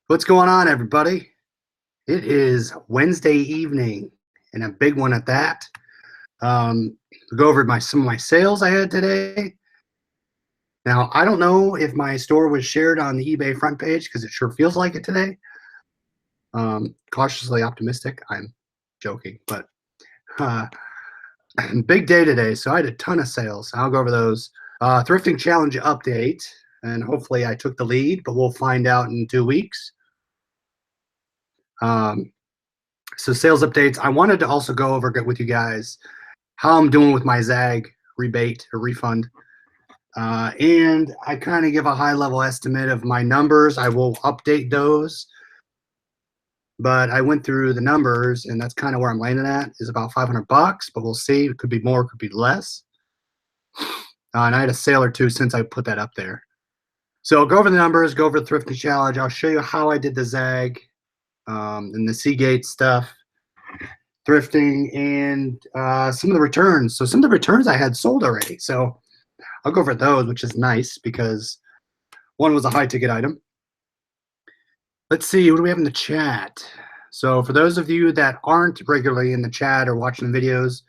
What's going on, everybody? It is Wednesday evening, and a big one at that. We'll go over some of my sales I had today. Now, I don't know if my store was shared on the eBay front page because it sure feels like it today. Cautiously optimistic. I'm joking, but uh, big day today, so I had a ton of sales. I'll go over those. Thrifting challenge update, and hopefully I took the lead, but we'll find out in 2 weeks. So sales updates. I wanted to also go over with you guys how I'm doing with my Zagg rebate or refund. And I kind of give a high level estimate of my numbers. I will update those. But I went through the numbers, and that's kind of where I'm landing at, is about $500, but we'll see. It could be more, it could be less. And I had a sale or two since I put that up there. So I'll go over the numbers, go over the Thrifting Challenge. I'll show you how I did the Zagg and the Seagate stuff, thrifting, and some of the returns. So some of the returns I had sold already. So I'll go over those, which is nice because one was a high ticket item. Let's see, what do we have in the chat? So for those of you that aren't regularly in the chat or watching the videos,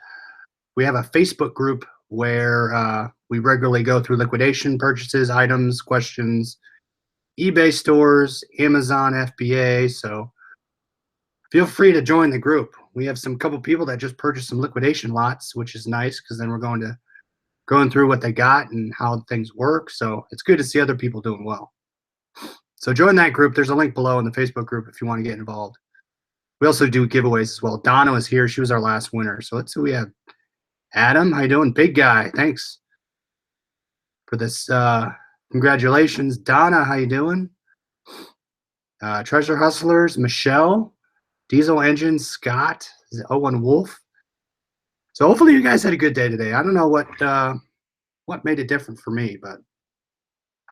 we have a Facebook group where we regularly go through liquidation, purchases, items, questions, eBay stores, Amazon, FBA. So feel free to join the group. We have some couple people that just purchased some liquidation lots, which is nice because then we're going through what they got and how things work. So it's good to see other people doing well. So join that group. There's a link below in the Facebook group if you want to get involved. We also do giveaways as well. Donna was here. She was our last winner. So let's see who we have. Adam, how you doing? Big guy. Thanks for this. Congratulations. Donna, how you doing? Treasure Hustlers, Michelle, Diesel Engine, Scott, Owen Wolf. So hopefully you guys had a good day today. I don't know what made it different for me, but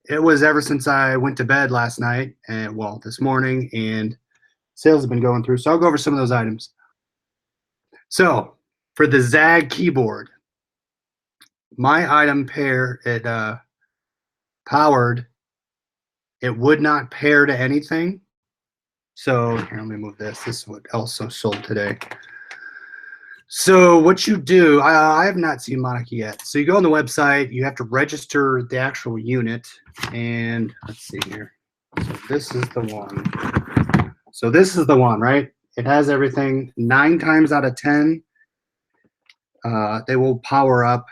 it was ever since I went to bed last night and well this morning, and sales have been going through. So I'll go over some of those items. So for the Zagg keyboard, my item pair, it powered. It would not pair to anything. So here, let me move this. This is what also sold today. So what you do, I have not seen Monica yet. So you go on the website, you have to register the actual unit, and let's see here. So this is the one. So this is the one, right? It has everything. 9 times out of 10, they will power up,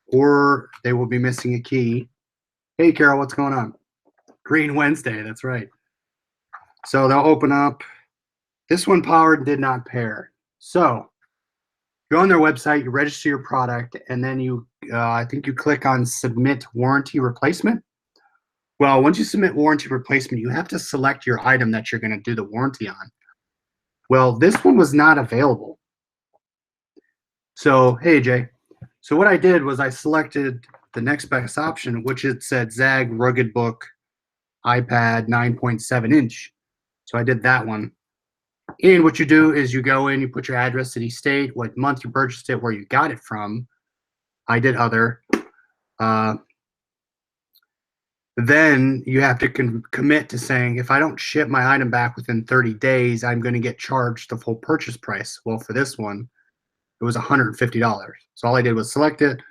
or they will be missing a key. Hey, Carol, what's going on? Green Wednesday, that's right. So they'll open up. This one powered, did not pair. So go on their website, you register your product, and then you, I think you click on Submit Warranty Replacement. Well, once you submit warranty replacement, you have to select your item that you're going to do the warranty on. Well, this one was not available. So, hey, Jay. So what I did was I selected the next best option, which it said Zagg Rugged Book iPad 9.7 inch. So I did that one. And what you do is you go in, you put your address, city, state, what month you purchased it, where you got it from. I did other. Then you have to commit to saying, if I don't ship my item back within 30 days, I'm going to get charged the full purchase price. Well, for this one, it was $150. So all I did was select it,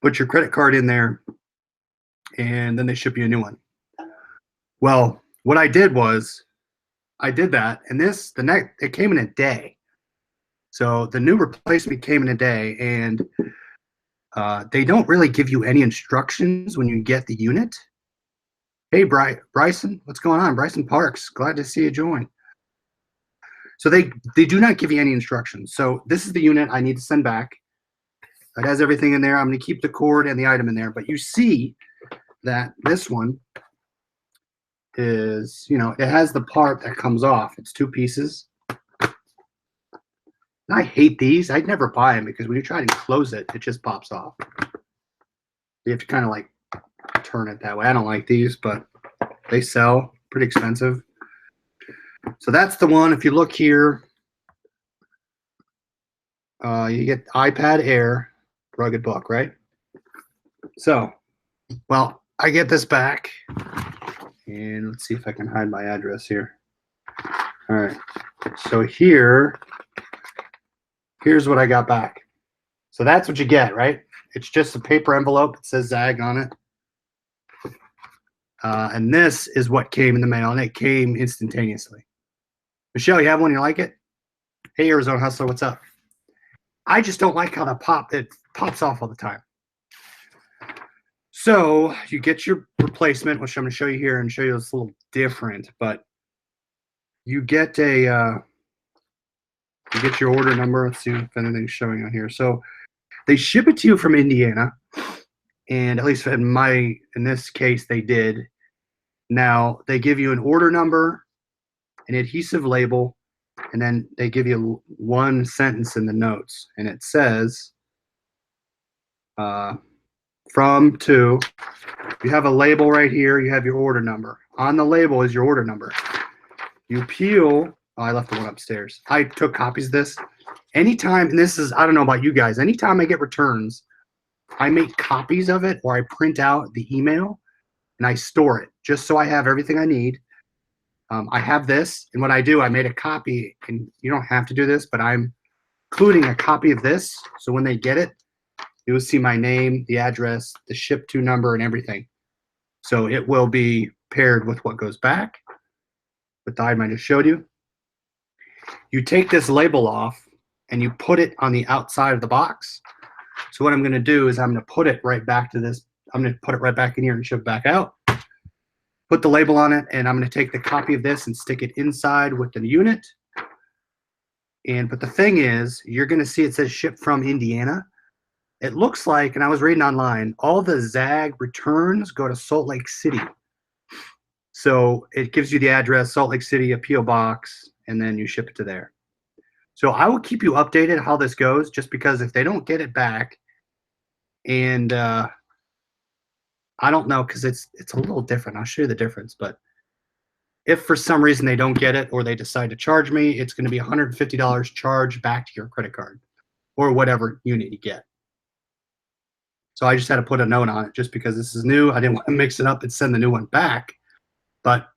put your credit card in there, and then they ship you a new one. Well, what I did was I did that, and it came in a day. So the new replacement came in a day, and they don't really give you any instructions when you get the unit. Hey, Bryson, what's going on? Bryson Parks, glad to see you join. So they do not give you any instructions. So this is the unit I need to send back. It has everything in there. I'm going to keep the cord and the item in there, but you see that this one is, it has the part that comes off. It's 2 pieces. And I hate these. I'd never buy them because when you try to close it, it just pops off. You have to kind of like turn it that way. I don't like these, but they sell. Pretty expensive. So that's the one. If you look here, you get iPad Air Rugged Book, right? So, well, I get this back, And let's see if I can hide my address here. All right. So here's what I got back. So that's what you get, right? It's just a paper envelope. It says Zagg on it. And this is what came in the mail, and it came instantaneously. Michelle, you have one? You like it? Hey, Arizona Hustler, what's up? I just don't like how it pops off all the time. So you get your replacement, which I'm going to show you here and show you it's a little different, but you get you get your order number. Let's see if anything's showing on here. So they ship it to you from Indiana, and at least in this case they did. Now they give you an order number, an adhesive label, and then they give you one sentence in the notes, and it says from to. You have a label right here. You have your order number. On the label is your order number. You peel. Oh, I left the one upstairs. I took copies of this. Anytime, and this is, I don't know about you guys, anytime I get returns, I make copies of it, or I print out the email and I store it just so I have everything I need. I have this, and what I do, I made a copy, and you don't have to do this, but I'm including a copy of this, so when they get it, you'll see my name, the address, the ship to number, and everything. So it will be paired with what goes back, with the item I just showed you. You take this label off, and you put it on the outside of the box. So what I'm going to do is I'm going to put it right back to this. I'm going to put it right back in here and ship it back out. Put the label on it, and I'm going to take the copy of this and stick it inside with the unit. But the thing is, you're going to see it says ship from Indiana. It looks like, and I was reading online, all the Zagg returns go to Salt Lake City. So it gives you the address, Salt Lake City, a P.O. box, and then you ship it to there. So I will keep you updated how this goes, just because if they don't get it back, and I don't know, because it's a little different. I'll show you the difference. But if for some reason they don't get it, or they decide to charge me, it's going to be $150 charged back to your credit card, or whatever unit you get. So I just had to put a note on it, just because this is new. I didn't want to mix it up and send the new one back. But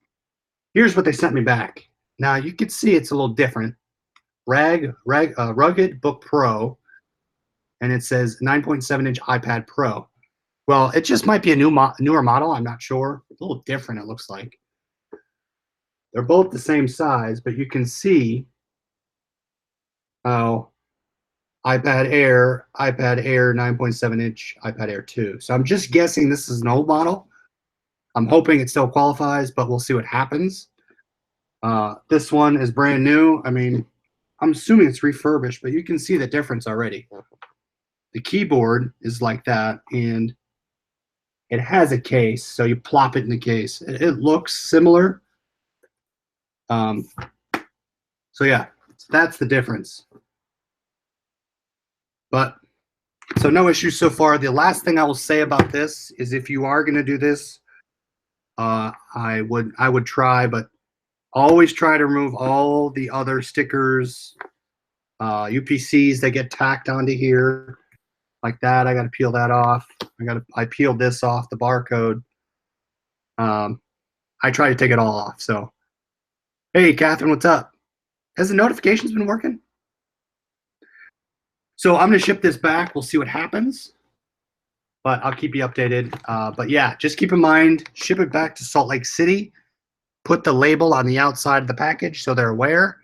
here's what they sent me back. Now you can see it's a little different. Rugged Book Pro, and it says 9.7-inch iPad Pro. Well, it just might be a newer model. I'm not sure. A little different, it looks like. They're both the same size, but you can see how iPad Air 9.7-inch, iPad Air 2. So I'm just guessing this is an old model. I'm hoping it still qualifies, but we'll see what happens. This one is brand new. I mean, I'm assuming it's refurbished, but you can see the difference already. The keyboard is like that, and it has a case, so you plop it in the case. It looks similar. So yeah, that's the difference. But so no issues so far. The last thing I will say about this is, if you are going to do this, I would try, but always try to remove all the other stickers, UPCs that get tacked onto here like that. I got to peel that off. I peeled this off, the barcode. I try to take it all off. So, hey, Catherine, what's up? Has the notifications been working? So I'm going to ship this back. We'll see what happens, but I'll keep you updated. But yeah, just keep in mind, ship it back to Salt Lake City. Put the label on the outside of the package so they're aware,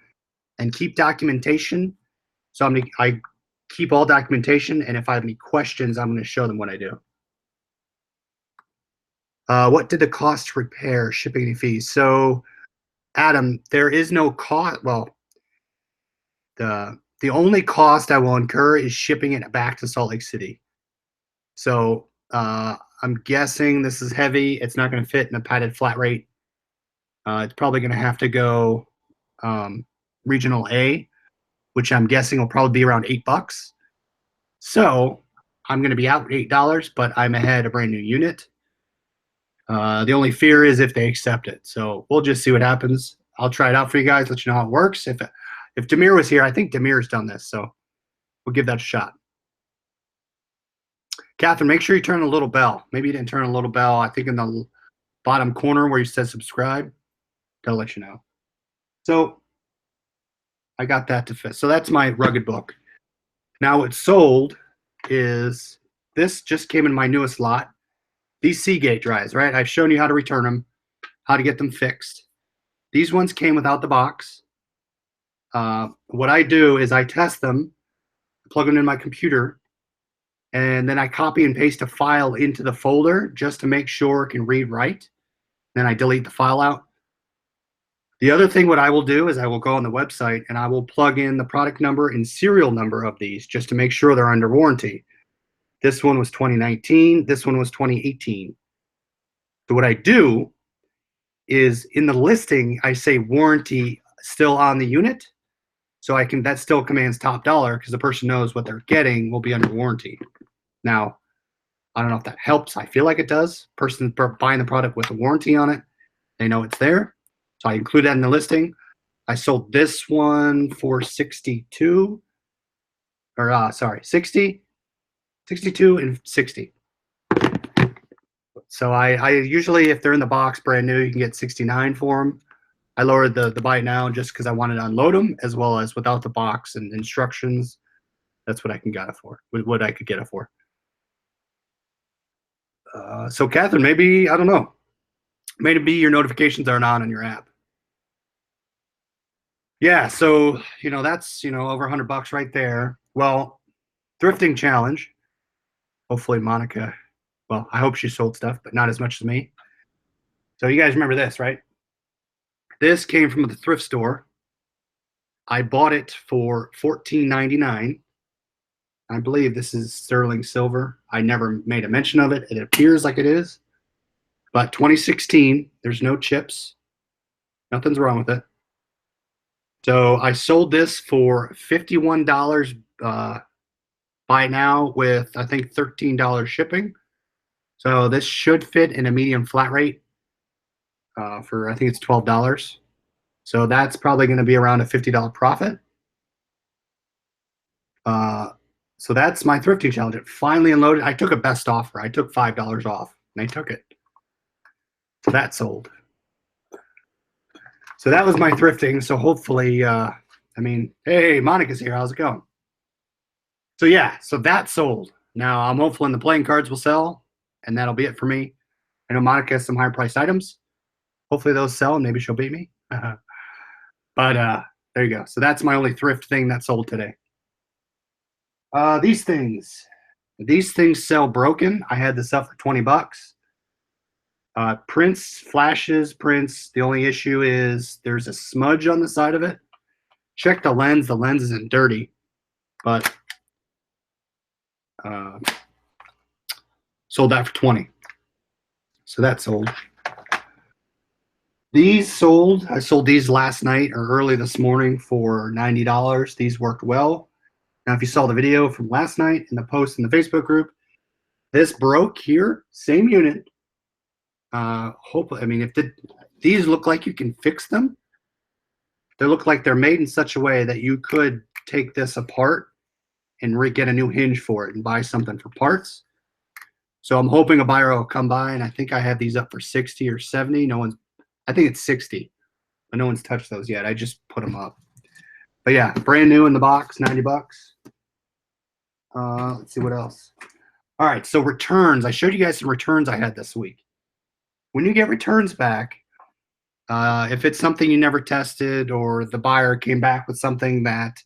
and keep documentation. So I keep all documentation, and if I have any questions, I'm going to show them what I do. What did the cost repair, shipping and fees? So, Adam, there is no cost. Well, the only cost I will incur is shipping it back to Salt Lake City. So I'm guessing this is heavy. It's not going to fit in a padded flat rate. It's probably going to have to go regional A, which I'm guessing will probably be around $8. So I'm going to be out $8, but I'm ahead a brand new unit. The only fear is if they accept it. So we'll just see what happens. I'll try it out for you guys, let you know how it works. If Demir was here, I think Demir's done this, so we'll give that a shot. Catherine, make sure you turn the little bell. Maybe you didn't turn a little bell. I think in the bottom corner where you said subscribe. They'll let you know. So I got that to fit. So that's my rugged book. Now what's sold is this just came in my newest lot. These Seagate drives, right? I've shown you how to return them, how to get them fixed. These ones came without the box. What I do is I test them, plug them in my computer, and then I copy and paste a file into the folder just to make sure it can read right. Then I delete the file out. The other thing what I will do is I will go on the website and I will plug in the product number and serial number of these just to make sure they're under warranty. This one was 2019. This one was 2018. So what I do is in the listing, I say warranty still on the unit. So that still commands top dollar because the person knows what they're getting will be under warranty. Now, I don't know if that helps. I feel like it does. Person buying the product with a warranty on it, they know it's there. So I include that in the listing. I sold this one for 62, or 60, 62 and 60. So I usually, if they're in the box brand new, you can get 69 for them. I lowered the buy it now just because I wanted to unload them, as well as without the box and instructions. That's what I can get it for. What I could get it for. So Catherine, maybe, I don't know, maybe your notifications aren't on your app. Yeah, so that's over $100 right there. Well, thrifting challenge. Hopefully Monica, well, I hope she sold stuff, but not as much as me. So you guys remember this, right? This came from the thrift store. I bought it for $14.99. I believe this is sterling silver. I never made a mention of it. It appears like it is. But 2016, there's no chips. Nothing's wrong with it. So I sold this for $51 buy now with, I think, $13 shipping. So this should fit in a medium flat rate for, I think it's $12. So that's probably going to be around a $50 profit. So that's my thrifting challenge. It finally unloaded. I took a best offer. I took $5 off, and I took it. So that sold. So that was my thrifting. So hopefully, hey, Monica's here. How's it going? So yeah, so that sold. Now I'm hopeful the playing cards will sell, and that'll be it for me. I know Monica has some higher priced items. Hopefully those sell, and maybe she'll beat me. But there you go. So that's my only thrift thing that sold today. These things sell broken. I had this up for $20. Prints, flashes, prints. The only issue is there's a smudge on the side of it. Check the lens. The lens isn't dirty, but sold that for $20. So that sold. These sold. I sold these last night or early this morning for $90. These worked well. Now, if you saw the video from last night in the post in the Facebook group, this broke here, same unit. Hopefully, if these look like you can fix them, they look like they're made in such a way that you could take this apart and get a new hinge for it and buy something for parts. So I'm hoping a buyer will come by, and I think I have these up for 60 or 70. I think it's 60, but no one's touched those yet. I just put them up. But yeah, brand new in the box, $90. Let's see what else. All right, so returns. I showed you guys some returns I had this week. When you get returns back, if it's something you never tested or the buyer came back with something that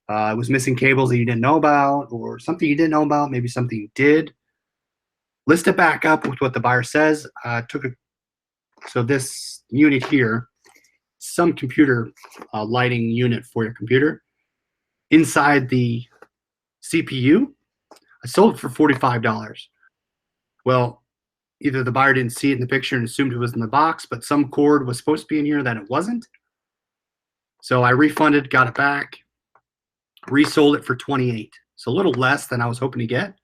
was missing cables that you didn't know about, or something you didn't know about, maybe something you did, list it back up with what the buyer says. So this unit here, some computer lighting unit for your computer. Inside the CPU, I sold it for $45. Well, either the buyer didn't see it in the picture and assumed it was in the box, but some cord was supposed to be in here that it wasn't. So I refunded, got it back, resold it for $28. So a little less than I was hoping to get,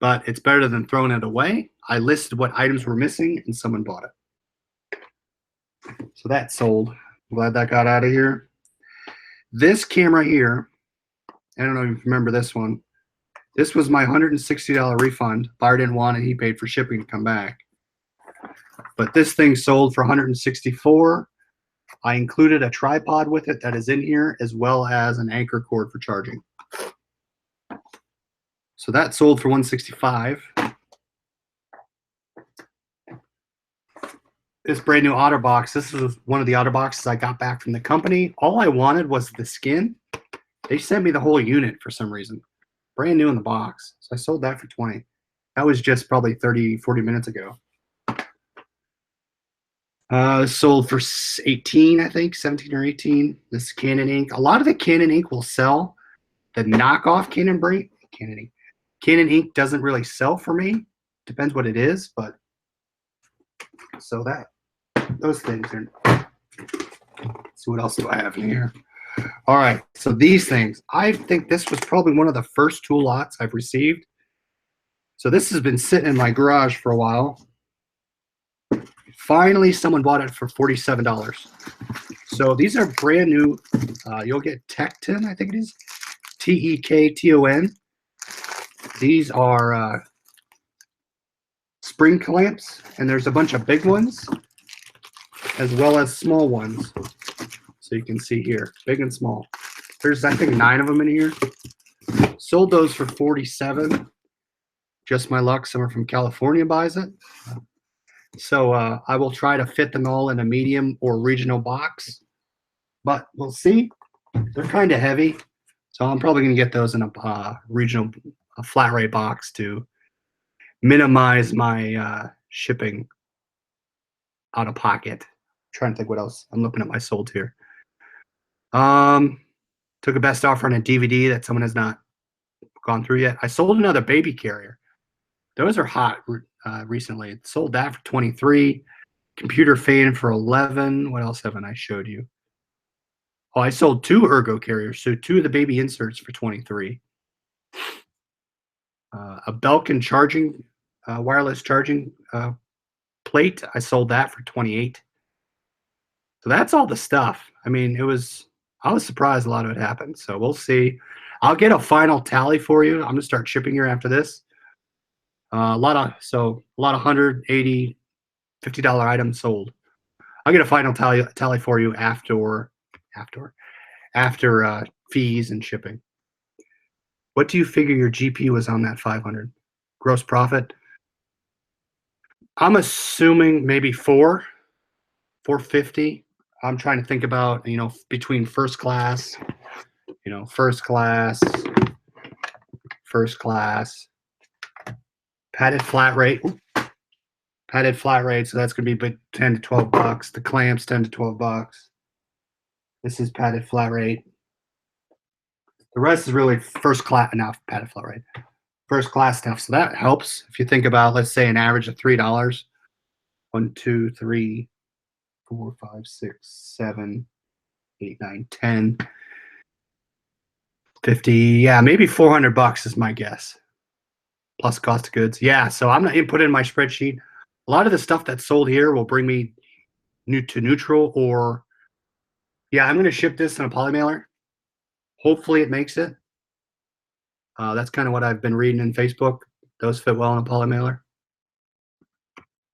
but it's better than throwing it away. I listed what items were missing and someone bought it. So that sold. I'm glad that got out of here. This camera here, I don't know if you remember this one. This was my $160 refund. Buyer didn't want it. He paid for shipping to come back. But this thing sold for 164. I included a tripod with it that is in here, as well as an anchor cord for charging. So that sold for 165. This brand new OtterBox. This is one of the OtterBoxes I got back from the company. All I wanted was the skin. They sent me the whole unit for some reason. Brand new in the box. So I sold that for 20. That was just probably 30, 40 minutes ago. Sold for 18, I think, 17 or 18. This Canon ink. A lot of the Canon ink will sell. The knockoff Canon ink doesn't really sell for me. Depends what it is, but so those things are. Let's see what else do I have in here. All right, so these things. I think this was probably one of the first tool lots I've received. So this has been sitting in my garage for a while. Finally, someone bought it for $47. So these are brand new. You'll get Tekton, I think it is. Tekton. These are spring clamps, and there's a bunch of big ones as well as small ones. So you can see here, big and small. There's, I think, 9 of them in here. Sold those for $47. Just my luck, someone from California buys it. So I will try to fit them all in a medium or regional box, but we'll see. They're kind of heavy, so I'm probably going to get those in a regional flat rate box to minimize my shipping out of pocket. I'm trying to think what else. I'm looking at my sold here. Took a best offer on a DVD that someone has not gone through yet. I sold another baby carrier. Those are hot recently. Sold that for 23. Computer fan for 11. What else haven't I showed you? Oh, I sold 2 ergo carriers, so 2 of the baby inserts for 23. A Belkin charging, wireless charging plate. I sold that for 28. So that's all the stuff. I mean, I was surprised a lot of it happened. So we'll see. I'll get a final tally for you. I'm gonna start shipping here after this. A lot of $180, $50 items sold. I'll get a final tally for you after fees and shipping. What do you figure your GP was on that 500? Gross profit? I'm assuming maybe 450. I'm trying to think about, between first class, padded flat rate. Padded flat rate, so that's going to be 10 to 12 bucks. The clamps, 10 to 12 bucks. This is padded flat rate. The rest is really first class, not padded flat rate. First class stuff. So that helps. If you think about, let's say, an average of $3. 1, 2, 3, 4, 5, 6, 7, 8, 9, 10, 50. Yeah, maybe $400 is my guess. Plus cost of goods. Yeah, so I'm not input in my spreadsheet. A lot of the stuff that's sold here will bring me to neutral, or yeah, I'm going to ship this in a poly mailer. Hopefully it makes it. That's kind of what I've been reading in Facebook. Those fit well in a poly mailer.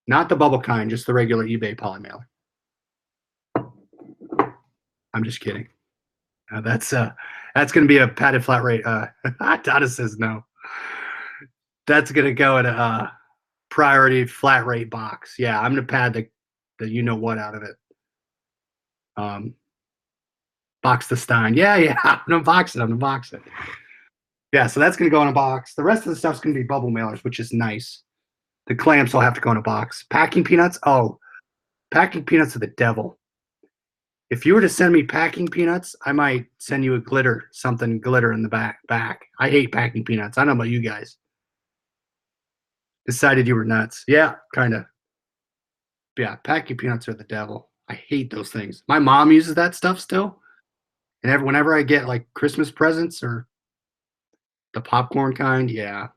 Not the bubble kind, just the regular eBay poly mailer. I'm just kidding. That's going to be a padded flat rate. Dada says no. That's going to go in a priority flat rate box. Yeah, I'm going to pad the you know what out of it. Box the Stein. Yeah, I'm going to box it. Yeah, so that's going to go in a box. The rest of the stuff's going to be bubble mailers, which is nice. The clamps will have to go in a box. Packing peanuts? Oh, packing peanuts are the devil. If you were to send me packing peanuts, I might send you something glitter in the back. I hate packing peanuts. I don't know about you guys. Decided you were nuts. Yeah, kind of. Yeah, packing peanuts are the devil. I hate those things. My mom uses that stuff still. And whenever I get like Christmas presents or the popcorn kind, yeah.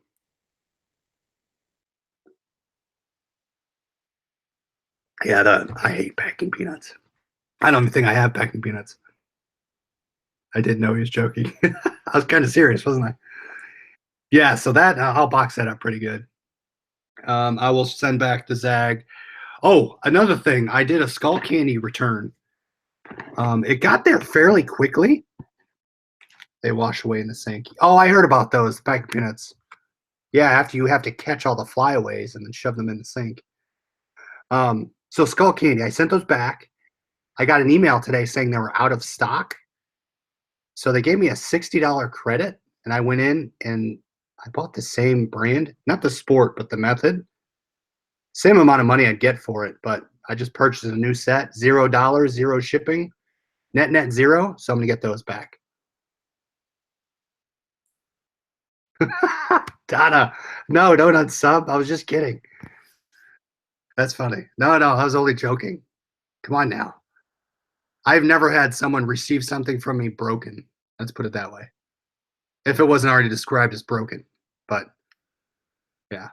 Yeah, I hate packing peanuts. I don't even think I have packing peanuts. I didn't know he was joking. I was kind of serious, wasn't I? Yeah, so that I'll box that up pretty good. I will send back the Zagg. Oh, another thing. I did a skull candy return. It got there fairly quickly. They wash away in the sink. Oh, I heard about those, the pack of peanuts. Yeah, after you have to catch all the flyaways and then shove them in the sink. So skull candy, I sent those back. I got an email today saying they were out of stock. So they gave me a $60 credit, and I went in and I bought the same brand, not the sport, but the method. Same amount of money I'd get for it, but I just purchased a new set, $0, zero shipping, net zero. So I'm gonna get those back. Donna, no, don't unsub. I was just kidding. That's funny. No, I was only joking. Come on now. I've never had someone receive something from me broken. Let's put it that way. If it wasn't already described as broken, but yeah.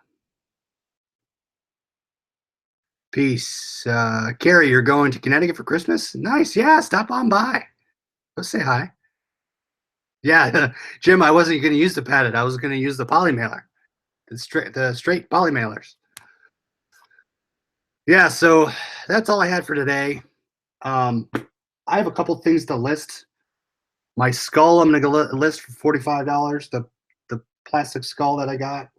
Peace. Carrie, you're going to Connecticut for Christmas? Nice. Yeah, stop on by. Go say hi. Yeah, Jim, I wasn't going to use the padded. I was going to use the poly mailer, the straight poly mailers. Yeah, so that's all I had for today. I have a couple things to list. My skull, I'm going to list for $45. The plastic skull that I got.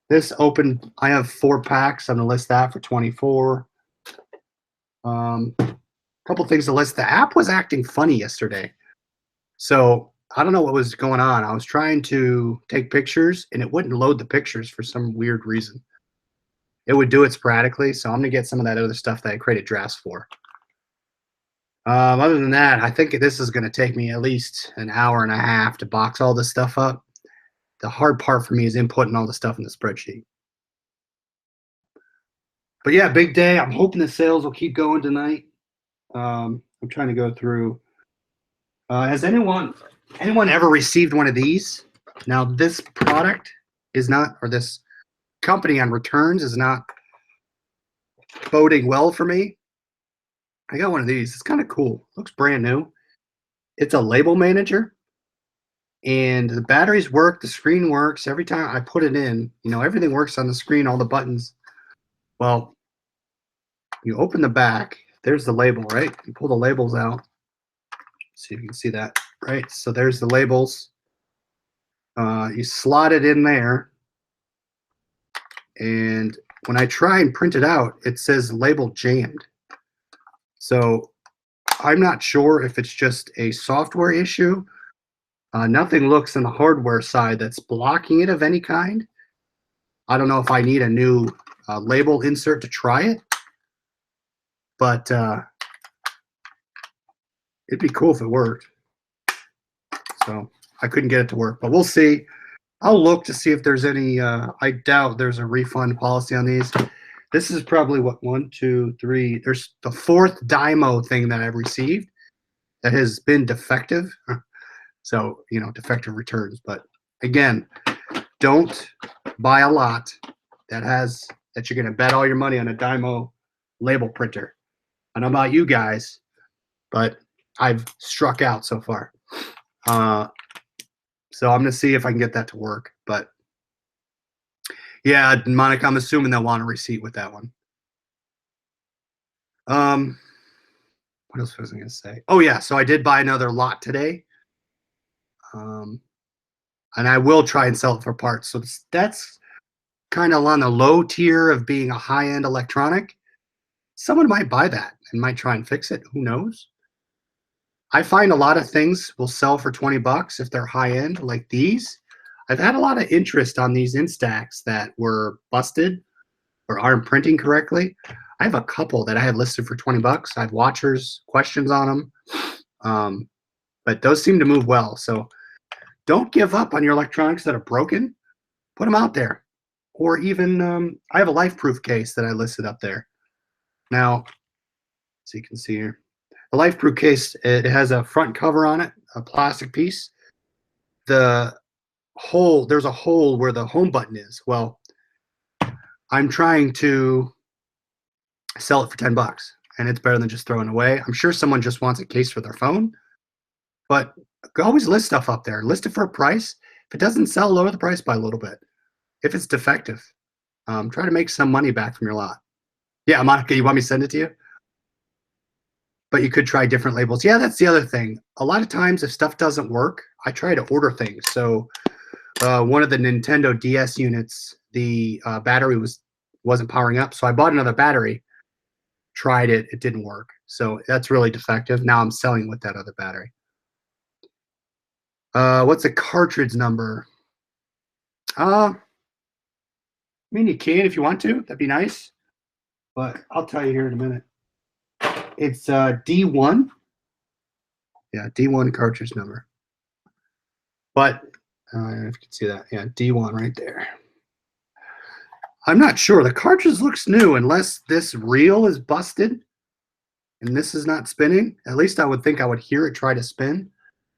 This opened. I have 4 packs. I'm going to list that for $24. Couple things to list. The app was acting funny yesterday, so I don't know what was going on. I was trying to take pictures, and it wouldn't load the pictures for some weird reason. It would do it sporadically, so I'm going to get some of that other stuff that I created drafts for. Other than that, I think this is going to take me at least an hour and a half to box all this stuff up. The hard part for me is inputting all the stuff in the spreadsheet. But yeah, big day. I'm hoping the sales will keep going tonight. I'm trying to go through. Has anyone ever received one of these? Now, this product is not, or this company on returns is not boding well for me. I got one of these. It's kind of cool. Looks brand new. It's a label manager, and the batteries work. The screen works. Every time I put it in, everything works on the screen, all the buttons. Well, you open the back. There's the label, right? You pull the labels out. See if you can see that, right? So there's the labels. You slot it in there, and when I try and print it out, it says label jammed. So I'm not sure if it's just a software issue. Nothing looks on the hardware side that's blocking it of any kind. I don't know if I need a new label insert to try it, but it'd be cool if it worked. So I couldn't get it to work, but we'll see. I'll look to see if there's any. I doubt there's a refund policy on these. This is probably what, 1, 2, 3. There's the 4th Dymo thing that I've received that has been defective. So, defective returns. But again, don't buy a lot that you're going to bet all your money on a Dymo label printer. I don't know about you guys, but I've struck out so far. So I'm going to see if I can get that to work. But yeah, Monica, I'm assuming they'll want a receipt with that one. What else was I going to say? Oh yeah, so I did buy another lot today. And I will try and sell it for parts. So that's kind of on the low tier of being a high-end electronic. Someone might buy that and might try and fix it. Who knows? I find a lot of things will sell for $20 if they're high-end, like these. I've had a lot of interest on these Instax that were busted or aren't printing correctly. I have a couple that I have listed for $20. I have watchers, questions on them. But those seem to move well. So don't give up on your electronics that are broken. Put them out there. Or even, I have a life-proof case that I listed up there. Now, so you can see here. The life-proof case, it has a front cover on it, a plastic piece. There's a hole where the home button is. Well, I'm trying to sell it for $10, and it's better than just throwing it away. I'm sure someone just wants a case for their phone, but always list stuff up there. List it for a price. If it doesn't sell, lower the price by a little bit. If it's defective, try to make some money back from your lot. Yeah, Monica, you want me to send it to you? But you could try different labels. Yeah, that's the other thing. A lot of times, if stuff doesn't work, I try to order things. So one of the Nintendo DS units, the battery wasn't powering up, so I bought another battery. Tried it, it didn't work. So that's really defective. Now I'm selling with that other battery. What's the cartridge number? I mean, you can if you want to. That'd be nice. But I'll tell you here in a minute. It's D1. Yeah, D1 cartridge number. But I don't know if you can see that. Yeah, D1 right there. I'm not sure. The cartridge looks new unless this reel is busted and this is not spinning. At least I would think I would hear it try to spin.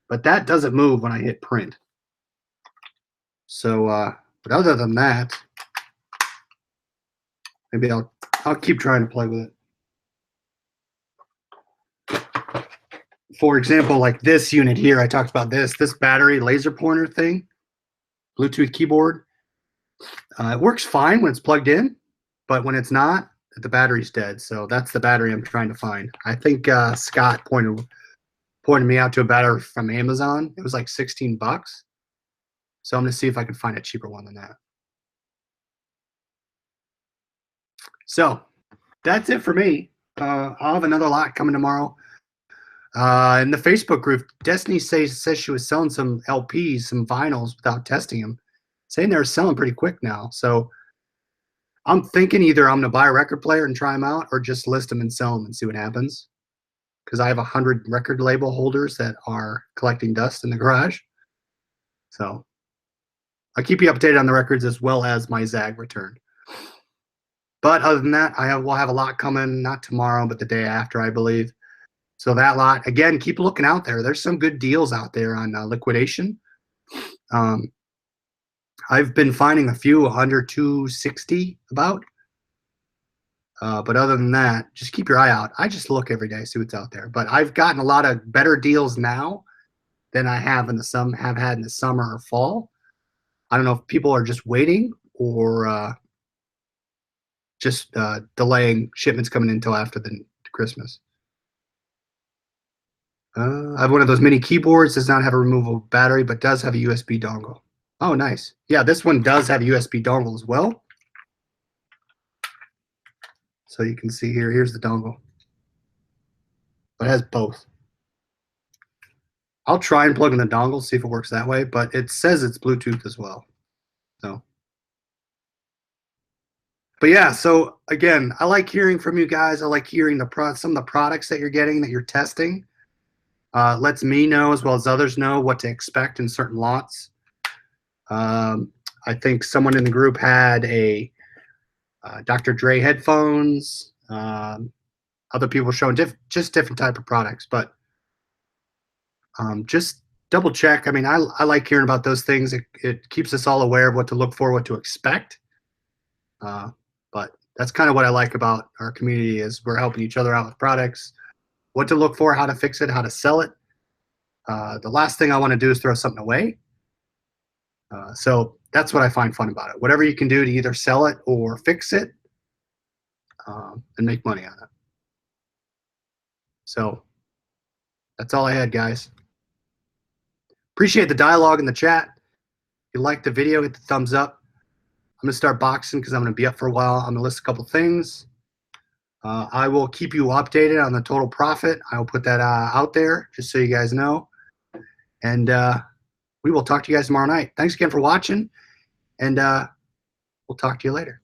But that doesn't move when I hit print. So, but other than that, maybe I'll keep trying to play with it. For example, like this unit here, I talked about this battery laser pointer thing, Bluetooth keyboard. It works fine when it's plugged in, but when it's not, the battery's dead. So that's the battery I'm trying to find. I think Scott pointed me out to a battery from Amazon. It was like 16 bucks. So I'm going to see if I can find a cheaper one than that. So that's it for me. I'll have another lot coming tomorrow. In the Facebook group, Destiny says she was selling some LPs, some vinyls without testing them, saying they're selling pretty quick now. So I'm thinking either I'm going to buy a record player and try them out or just list them and sell them and see what happens. Because I have 100 record label holders that are collecting dust in the garage. So I'll keep you updated on the records as well as my Zagg return. But other than that, we'll have a lot coming, not tomorrow, but the day after, I believe. So that lot, again, keep looking out there. There's some good deals out there on liquidation. I've been finding a few under 260 about. But other than that, just keep your eye out. I just look every day, see what's out there. But I've gotten a lot of better deals now than I have had in the summer or fall. I don't know if people are just waiting or just delaying shipments coming in until after the Christmas. I have one of those mini keyboards. Does not have a removable battery, but does have a USB dongle. Oh, nice. Yeah, this one does have a USB dongle as well. So you can see here, here's the dongle. But it has both. I'll try and plug in the dongle, see if it works that way, but it says it's Bluetooth as well. So, but yeah, so again, I like hearing from you guys. I like hearing some of the products that you're getting, that you're testing. Lets me know as well as others know what to expect in certain lots. I think someone in the group had a Dr. Dre headphones. Other people showing just different type of products, but just double check. I mean, I like hearing about those things. It keeps us all aware of what to look for, what to expect. But that's kind of what I like about our community is we're helping each other out with products, what to look for, how to fix it, how to sell it. The last thing I want to do is throw something away. So that's what I find fun about it. Whatever you can do to either sell it or fix it and make money on it. So that's all I had, guys. Appreciate the dialogue in the chat. If you liked the video, hit the thumbs up. I'm going to start boxing because I'm going to be up for a while. I'm going to list a couple things. I will keep you updated on the total profit. I will put that out there just so you guys know. And we will talk to you guys tomorrow night. Thanks again for watching, and we'll talk to you later.